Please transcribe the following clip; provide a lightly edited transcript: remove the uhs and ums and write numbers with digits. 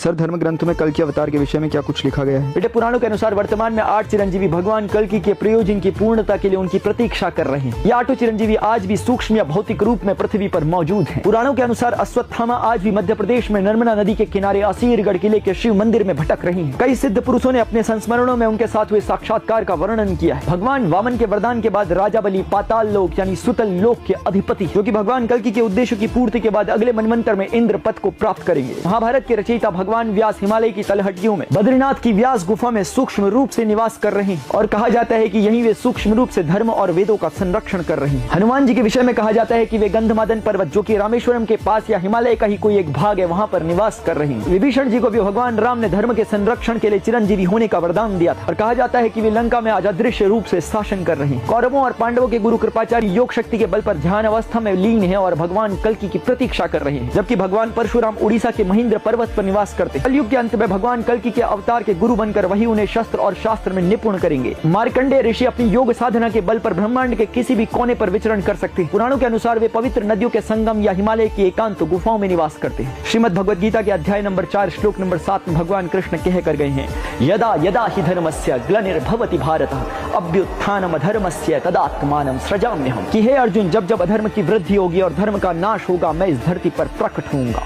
Sir, धर्म ग्रंथों में कल्कि अवतार के विषय में क्या कुछ लिखा गया है? बेटे, पुराणों के अनुसार वर्तमान में 8 चिरंजीवी भगवान कल्कि के प्रयोजन की पूर्णता के लिए उनकी प्रतीक्षा कर रहे हैं। ये 8 चिरंजीवी आज भी सूक्ष्म या भौतिक रूप में पृथ्वी पर मौजूद हैं। पुराणों के अनुसार अश्वत्थामा आज भी मध्य प्रदेश में नर्मदा नदी के किनारे असीरगढ़ किले के शिव मंदिर में भटक रही हैं। कई सिद्ध पुरुषों ने अपने संस्मरणों में उनके साथ हुए साक्षात्कार का वर्णन किया है। भगवान वामन के वरदान के बाद राजा बलि पाताल लोक यानी सुतल लोक के अधिपति, जो कि भगवान कल्कि के उद्देश्यों की पूर्ति के बाद अगले मनवंतर में इंद्र पद को प्राप्त करेंगे। महाभारत के रचयिता भगवान व्यास हिमालय की तलहटियों में बद्रीनाथ की व्यास गुफा में सूक्ष्म रूप से निवास कर रहे हैं और कहा जाता है कि यहीं वे सूक्ष्म रूप से धर्म और वेदों का संरक्षण कर रहे हैं। हनुमान जी के विषय में कहा जाता है कि वे गंधमादन पर्वत, जो कि रामेश्वरम के पास या हिमालय का ही कोई एक भाग है, वहां पर निवास कर रहे हैं। विभीषण जी को भी भगवान राम ने धर्म के संरक्षण के लिए चिरंजीवी होने का वरदान दिया था और कहा जाता है कि वे लंका में आज अदृश्य रूप से शासन कर रहे हैं। कौरवों और पांडवों के गुरु कृपाचार्य योग शक्ति के बल पर ध्यान अवस्था में लीन है और भगवान कल्कि की प्रतीक्षा कर रहे हैं, जबकि भगवान परशुराम उड़ीसा के महेंद्र पर्वत पर निवास करते हैं। कलयुग के अंत में भगवान कल्कि के अवतार के गुरु बनकर वही उन्हें शस्त्र और शास्त्र में निपुण करेंगे। मार्कंडेय ऋषि अपनी योग साधना के बल पर ब्रह्मांड के किसी भी कोने पर विचरण कर सकते हैं। पुराणों के अनुसार वे पवित्र नदियों के संगम या हिमालय की एकांत गुफाओं में निवास करते हैं। श्रीमद् भगवद गीता के अध्याय नंबर 4 श्लोक नंबर 7 में भगवान कृष्ण कह कर गए हैं, यदा यदा हि धर्मस्य ग्लानिर्भवति भारतः अभ्युत्थानम धर्मस्य तदात्मानं सृजाम्यहम्। कि हे अर्जुन, जब जब अधर्म की वृद्धि होगी और धर्म का नाश होगा, मैं इस धरती पर प्रकट होऊंगा।